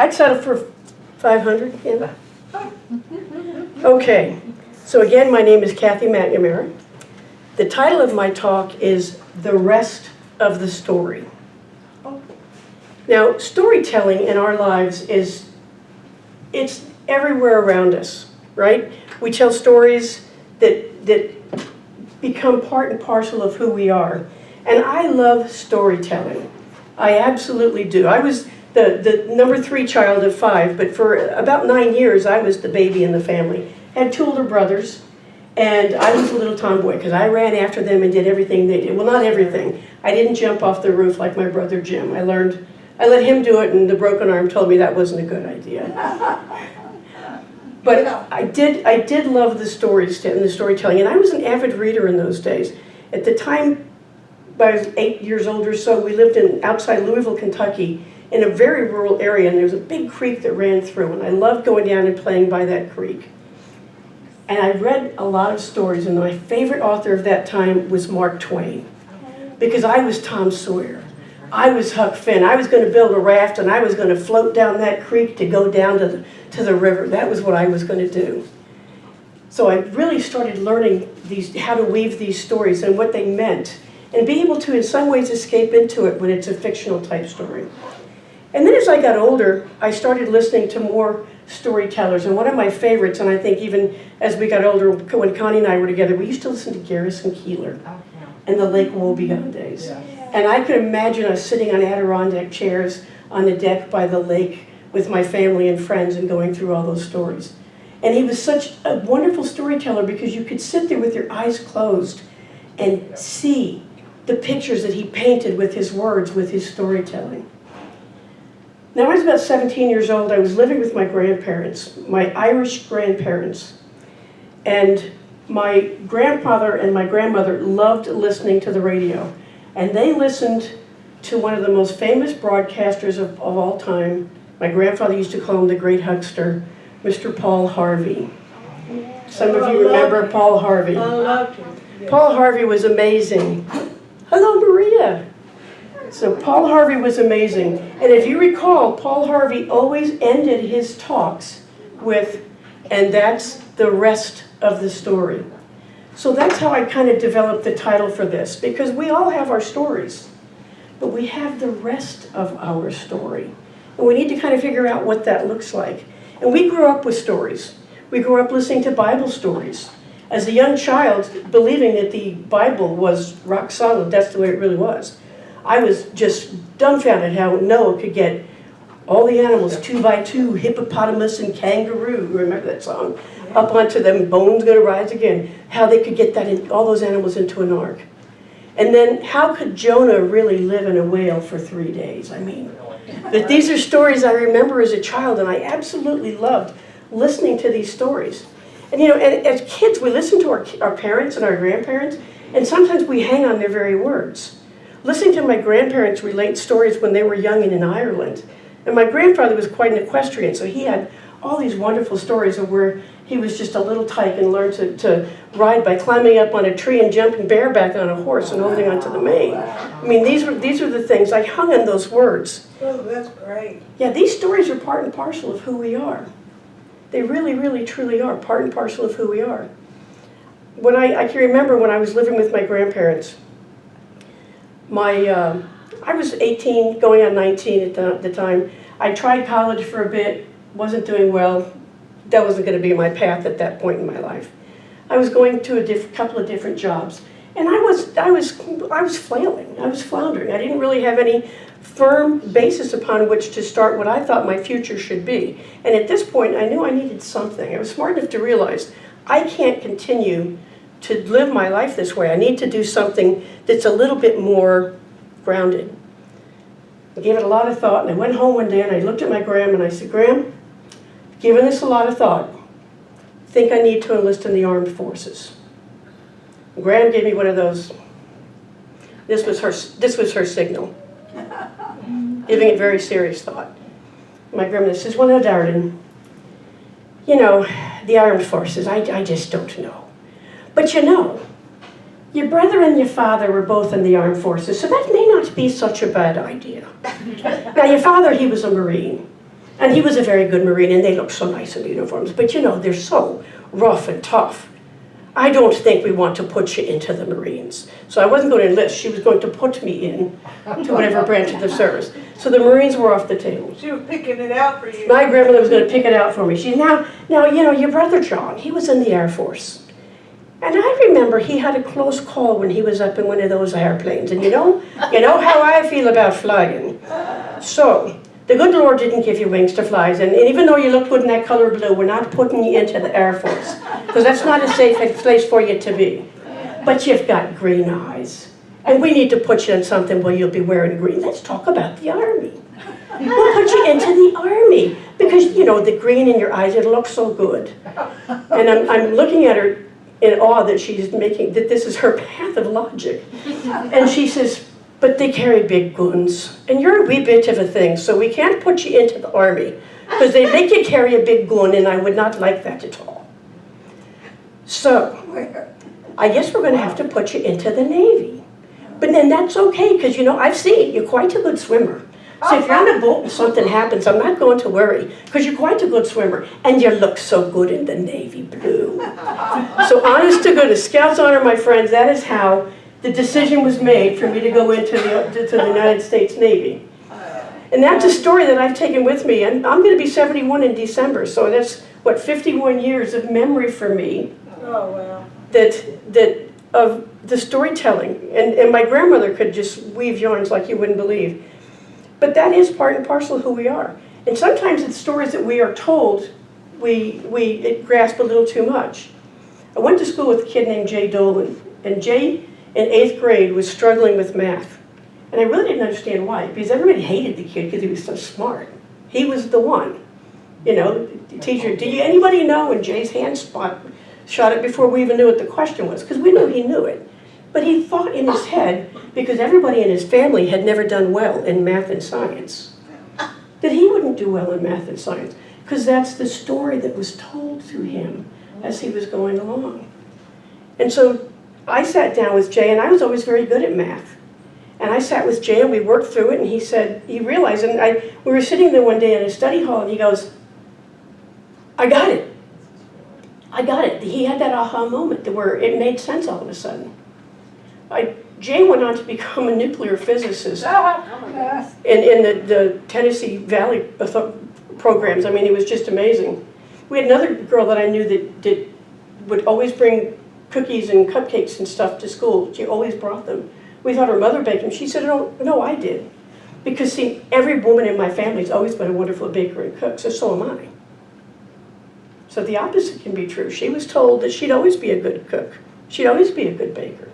I'd settle for 500, yeah. Okay, so again, my name is Kathy McNamara. The title of my talk is The Rest of the Story. Now, storytelling in our lives it's everywhere around us, right? We tell stories that become part and parcel of who we are. And I love storytelling. I absolutely do. I was the number 3 child of 5, but for about 9 years, I was the baby in the family. I had 2 older brothers, and I was a little tomboy because I ran after them and did everything they did. Well, not everything. I didn't jump off the roof like my brother Jim. I let him do it, and the broken arm told me that wasn't a good idea. But I did love the stories and the storytelling, and I was an avid reader in those days. At the time, I was 8 years old or so, we lived outside Louisville, Kentucky, in a very rural area, and there was a big creek that ran through, and I loved going down and playing by that creek. And I read a lot of stories, and my favorite author of that time was Mark Twain, because I was Tom Sawyer. I was Huck Finn. I was going to build a raft, and I was going to float down that creek to go down to the river. That was what I was going to do. So I really started learning how to weave these stories and what they meant, and be able to, in some ways, escape into it when it's a fictional type story. And then as I got older, I started listening to more storytellers. And one of my favorites, and I think even as we got older, when Connie and I were together, we used to listen to Garrison Keillor and the Lake Wobegon days. And I could imagine us sitting on Adirondack chairs on the deck by the lake with my family and friends and going through all those stories. And he was such a wonderful storyteller because you could sit there with your eyes closed and see the pictures that he painted with his words, with his storytelling. Now, I was about 17 years old. I was living with my grandparents, my Irish grandparents. And my grandfather and my grandmother loved listening to the radio. And they listened to one of the most famous broadcasters of all time. My grandfather used to call him the great huckster, Mr. Paul Harvey. Some of you remember Paul Harvey. I loved him. Paul Harvey was amazing. Hello, Maria. So Paul Harvey was amazing. And if you recall, Paul Harvey always ended his talks with, and that's the rest of the story. So that's how I kind of developed the title for this, because we all have our stories, but we have the rest of our story. And we need to kind of figure out what that looks like. And we grew up with stories. We grew up listening to Bible stories. As a young child, believing that the Bible was rock solid, that's the way it really was. I was just dumbfounded how Noah could get all the animals, 2 by 2, hippopotamus and kangaroo, remember that song, up onto them, bones gonna rise again, how they could get all those animals into an ark. And then how could Jonah really live in a whale for 3 days? I mean, but these are stories I remember as a child, and I absolutely loved listening to these stories. And and as kids, we listen to our parents and our grandparents, and sometimes we hang on their very words. Listening to my grandparents relate stories when they were young and in Ireland. And my grandfather was quite an equestrian, so he had all these wonderful stories of where he was just a little tyke and learned to ride by climbing up on a tree and jumping bareback on a horse and holding onto the mane. I mean, these are the things. I hung on those words. Oh, that's great. Yeah, these stories are part and parcel of who we are. They really, really, truly are part and parcel of who we are. When I can remember when I was living with my grandparents, I was 18, going on 19 at the time. I tried college for a bit, wasn't doing well. That wasn't going to be my path at that point in my life. I was going to a couple of different jobs, and I was flailing. I was floundering. I didn't really have any firm basis upon which to start what I thought my future should be. And at this point, I knew I needed something. I was smart enough to realize I can't continue to live my life this way. I need to do something that's a little bit more grounded. I gave it a lot of thought, and I went home one day and I looked at my Gram and I said, Gram, given this a lot of thought, I think I need to enlist in the armed forces. Gram gave me one of those. This was her signal, giving it very serious thought. My grandmother says, well, no, darling, the armed forces, I just don't know. But your brother and your father were both in the armed forces, so that may not be such a bad idea. Now, your father, he was a Marine, And he was a very good Marine, and they look so nice in uniforms. But you know, they're so rough and tough. I don't think we want to put you into the Marines. So I wasn't going to enlist. She was going to put me in to whatever branch of the service. So the Marines were off the table. She was picking it out for you. My grandmother was going to pick it out for me. She now, you know, your brother John, he was in the Air Force. And I remember he had a close call when he was up in one of those airplanes. And you know how I feel about flying. So the good Lord didn't give you wings to fly. And even though you look good in that color blue, we're not putting you into the Air Force. Because that's not a safe place for you to be. But you've got green eyes. And we need to put you in something where you'll be wearing green. Let's talk about the Army. We'll put you into the Army. Because, you know, the green in your eyes, it looks so good. And I'm looking at her in awe that she's making, that this is her path of logic. And she says, but they carry big guns. And you're a wee bit of a thing, so we can't put you into the Army. Because they make you carry a big gun, and I would not like that at all. So, I guess we're going to have to put you into the Navy. But then that's okay, because, you know, I've seen you're quite a good swimmer. So if you're on a boat and something happens, I'm not going to worry, because you're quite a good swimmer, and you look so good in the navy blue. So honest to goodness, Scouts Honor, my friends, that is how the decision was made for me to go into the United States Navy. And that's a story that I've taken with me, and I'm going to be 71 in December, so that's, 51 years of memory for me. Oh, wow. That of the storytelling, and my grandmother could just weave yarns like you wouldn't believe. But that is part and parcel of who we are. And sometimes it's stories that we are told we grasp a little too much. I went to school with a kid named Jay Dolan, and Jay in 8th grade was struggling with math. And I really didn't understand why, because everybody hated the kid because he was so smart. He was the one. You know, the teacher, anybody know? And Jay's hand shot it before we even knew what the question was, because we knew he knew it. But he thought in his head, because everybody in his family had never done well in math and science, that he wouldn't do well in math and science, because that's the story that was told to him as he was going along. And so I sat down with Jay, and I was always very good at math. And I sat with Jay, and we worked through it, and he said, he realized, and we were sitting there one day in a study hall, and he goes, I got it. I got it. He had that aha moment where it made sense all of a sudden. Jay went on to become a nuclear physicist in the Tennessee Valley programs. I mean, it was just amazing. We had another girl that I knew that would always bring cookies and cupcakes and stuff to school. She always brought them. We thought her mother baked them. She said, oh, no, I did. Because, see, every woman in my family has always been a wonderful baker and cook, so am I. So the opposite can be true. She was told that she'd always be a good cook. She'd always be a good baker.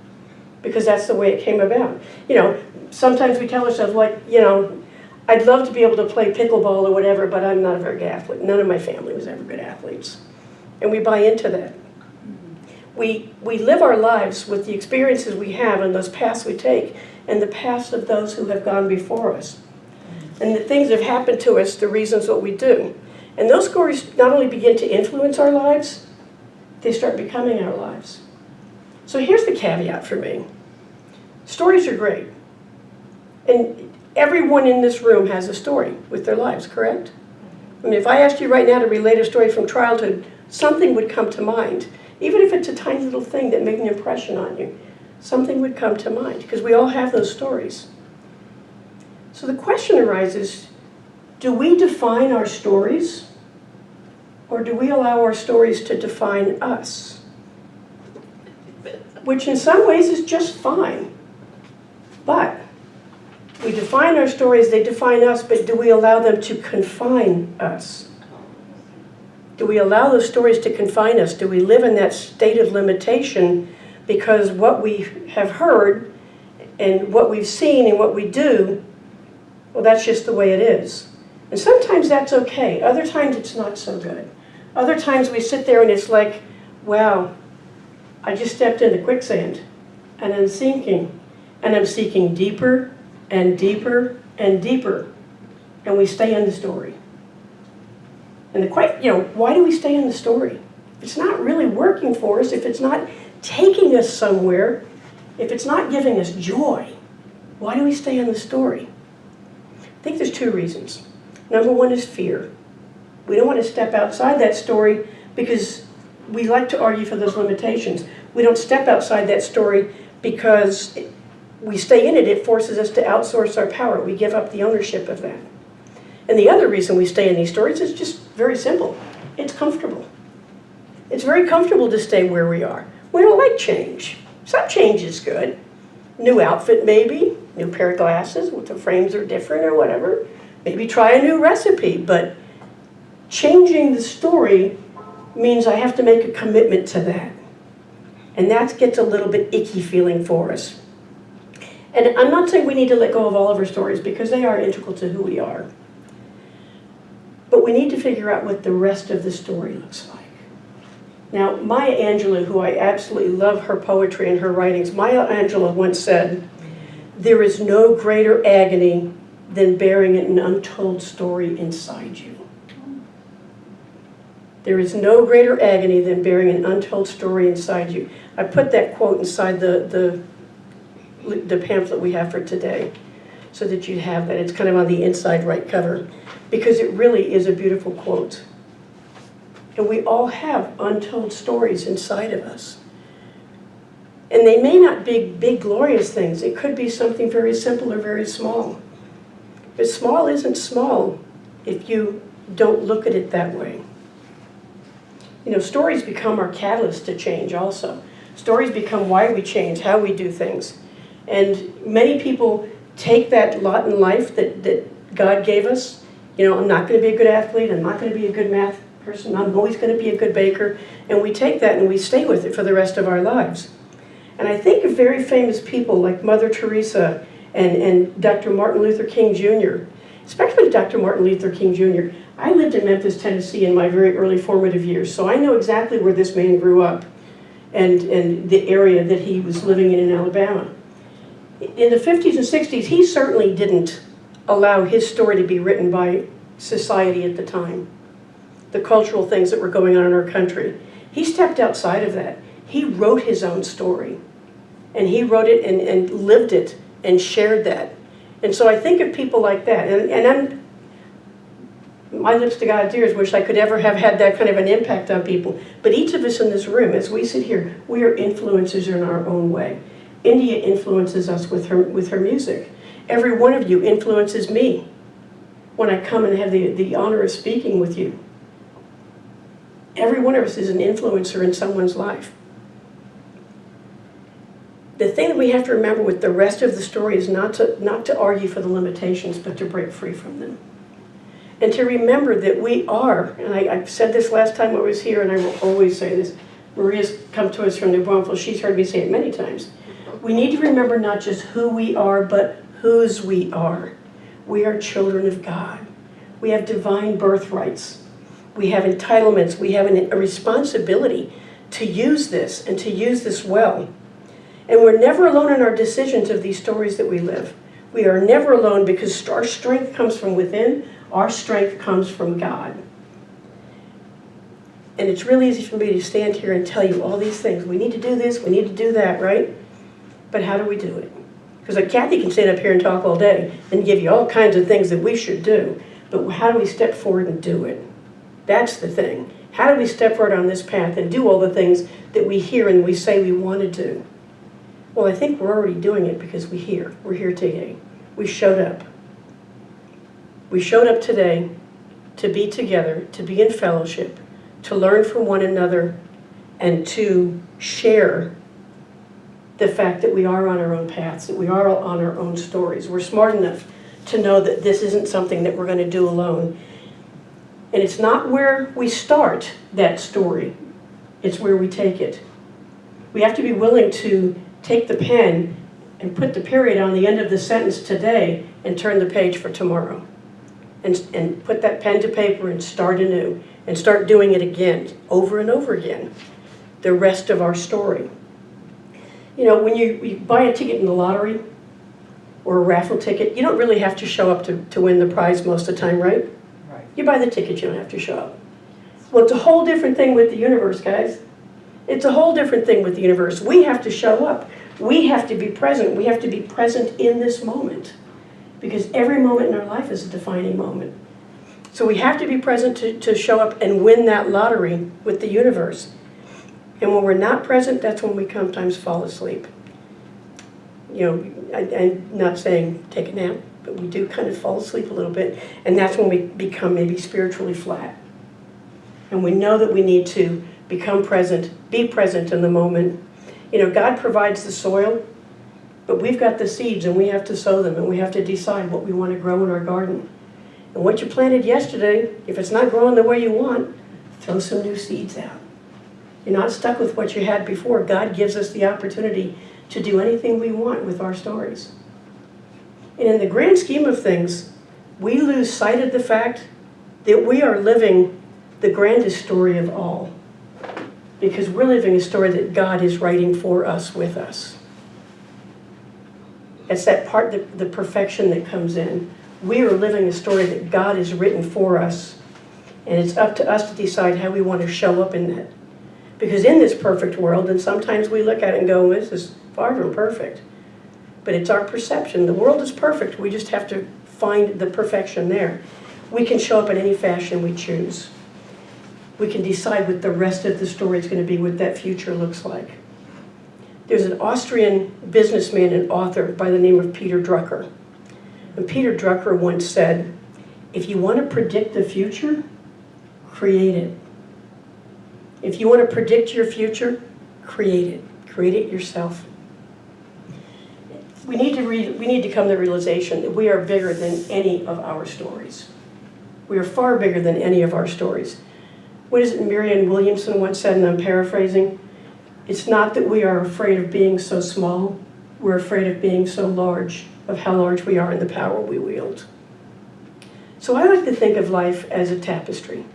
Because that's the way it came about. You know, sometimes we tell ourselves, like, you know, I'd love to be able to play pickleball or whatever, but I'm not a very good athlete. None of my family was ever good athletes. And we buy into that. We live our lives with the experiences we have and those paths we take and the paths of those who have gone before us. And the things that have happened to us, the reasons what we do. And those stories not only begin to influence our lives, they start becoming our lives. So here's the caveat for me. Stories are great. And everyone in this room has a story with their lives, correct? I mean, if I asked you right now to relate a story from childhood, something would come to mind. Even if it's a tiny little thing that made an impression on you, something would come to mind, because we all have those stories. So the question arises, do we define our stories, or do we allow our stories to define us? Which in some ways is just fine. But we define our stories, they define us, but do we allow them to confine us? Do we allow those stories to confine us? Do we live in that state of limitation because what we have heard and what we've seen and what we do, well, that's just the way it is. And sometimes that's okay. Other times it's not so good. Other times we sit there and it's like, wow, I just stepped into quicksand and I'm sinking. And I'm seeking deeper and deeper and deeper. And we stay in the story. And why do we stay in the story? If it's not really working for us, if it's not taking us somewhere, if it's not giving us joy, why do we stay in the story? I think there's two reasons. Number one is fear. We don't want to step outside that story because we like to argue for those limitations. We don't step outside that story because we stay in it. It forces us to outsource our power. We give up the ownership of that. And the other reason we stay in these stories is just very simple. It's comfortable. It's very comfortable to stay where we are. We don't like change. Some change is good. New outfit maybe, new pair of glasses, the frames are different or whatever. Maybe try a new recipe, but changing the story means I have to make a commitment to that. And that gets a little bit icky feeling for us. And I'm not saying we need to let go of all of our stories because they are integral to who we are. But we need to figure out what the rest of the story looks like. Now, Maya Angelou, who I absolutely love her poetry and her writings, Maya Angelou once said, "There is no greater agony than bearing an untold story inside you." There is no greater agony than bearing an untold story inside you. I put that quote inside the pamphlet we have for today so that you have that. It's kind of on the inside right cover because it really is a beautiful quote. And we all have untold stories inside of us. And they may not be big, glorious things. It could be something very simple or very small. But small isn't small if you don't look at it that way. You know, stories become our catalyst to change also. Stories become why we change, how we do things. And many people take that lot in life that God gave us. You know, I'm not going to be a good athlete, I'm not going to be a good math person, I'm always going to be a good baker. And we take that and we stay with it for the rest of our lives. And I think of very famous people like Mother Teresa and Dr. Martin Luther King Jr., especially Dr. Martin Luther King Jr. I lived in Memphis, Tennessee in my very early formative years, so I know exactly where this man grew up and the area that he was living in Alabama. In the 50s and 60s, he certainly didn't allow his story to be written by society at the time, the cultural things that were going on in our country. He stepped outside of that. He wrote his own story, and he wrote it and lived it and shared that. And so I think of people like that, and my lips to God's ears wish I could ever have had that kind of an impact on people. But each of us in this room, as we sit here, we are influencers in our own way. India influences us with her music. Every one of you influences me when I come and have the honor of speaking with you. Every one of us is an influencer in someone's life. The thing that we have to remember with the rest of the story is not to argue for the limitations, but to break free from them. And to remember that we are, and I've said this last time I was here, and I will always say this, Maria's come to us from New Braunfels, she's heard me say it many times. We need to remember not just who we are, but whose we are. We are children of God. We have divine birthrights. We have entitlements. We have a responsibility to use this and to use this well. And we're never alone in our decisions of these stories that we live. We are never alone because our strength comes from within. Our strength comes from God. And it's really easy for me to stand here and tell you all these things. We need to do this, we need to do that, right? But how do we do it? Because like Kathy can stand up here and talk all day and give you all kinds of things that we should do. But how do we step forward and do it? That's the thing. How do we step forward on this path and do all the things that we hear and we say we want to do? Well, I think we're already doing it because we're here today. We showed up. We showed up today to be together, to be in fellowship, to learn from one another, and to share the fact that we are on our own paths, that we are on our own stories. We're smart enough to know that this isn't something that we're going to do alone. And it's not where we start that story, it's where we take it. We have to be willing to take the pen and put the period on the end of the sentence today and turn the page for tomorrow. And put that pen to paper and start anew and start doing it again, over and over again, the rest of our story. You know, when you buy a ticket in the lottery or a raffle ticket, you don't really have to show up to win the prize most of the time, right? Right. You buy the ticket, you don't have to show up. Well, it's a whole different thing with the universe, guys. It's a whole different thing with the universe. We have to show up. We have to be present. We have to be present in this moment. Because every moment in our life is a defining moment. So we have to be present to show up and win that lottery with the universe. And when we're not present, that's when we sometimes fall asleep. You know, I'm not saying take a nap, but we do kind of fall asleep a little bit, and that's when we become maybe spiritually flat. And we know that we need to become present, be present in the moment. You know, God provides the soil, but we've got the seeds, and we have to sow them, and we have to decide what we want to grow in our garden. And what you planted yesterday, if it's not growing the way you want, throw some new seeds out. You're not stuck with what you had before. God gives us the opportunity to do anything we want with our stories. And in the grand scheme of things, we lose sight of the fact that we are living the grandest story of all, because we're living a story that God is writing for us, with us. It's that part, the perfection that comes in. We are living a story that God has written for us, and it's up to us to decide how we want to show up in that. Because in this perfect world, and sometimes we look at it and go, this is far from perfect. But it's our perception. The world is perfect. We just have to find the perfection there. We can show up in any fashion we choose. We can decide what the rest of the story is going to be, what that future looks like. There's an Austrian businessman and author by the name of Peter Drucker. And Peter Drucker once said, if you want to predict the future, create it. If you want to predict your future, create it. Create it yourself. We need to come to the realization that we are bigger than any of our stories. We are far bigger than any of our stories. What is it Marianne Williamson once said, and I'm paraphrasing? It's not that we are afraid of being so small. We're afraid of being so large, of how large we are and the power we wield. So I like to think of life as a tapestry.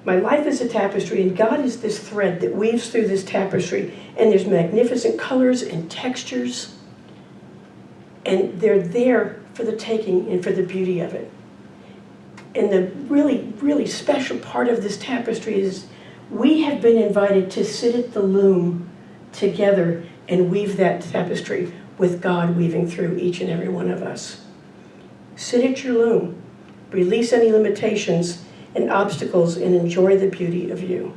My life is a tapestry, and God is this thread that weaves through this tapestry, and there's magnificent colors and textures, and they're there for the taking and for the beauty of it. And the really, really special part of this tapestry is we have been invited to sit at the loom together and weave that tapestry with God weaving through each and every one of us. Sit at your loom, release any limitations and obstacles, and enjoy the beauty of you.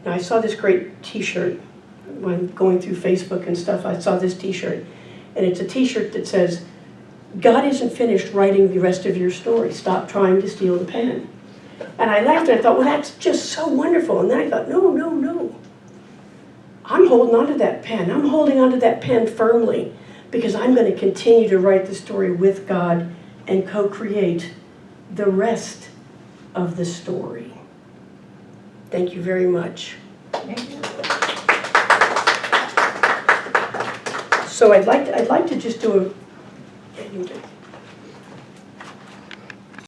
Now, I saw this great t-shirt when going through Facebook and stuff. I saw this t-shirt, and it's a t-shirt that says, God isn't finished writing the rest of your story. Stop trying to steal the pen. And I laughed and I thought, well, that's just so wonderful. And then I thought, no. I'm holding on to that pen. I'm holding on to that pen firmly, because I'm going to continue to write the story with God and co-create the rest of the story. Thank you very much. So I'd like to just do a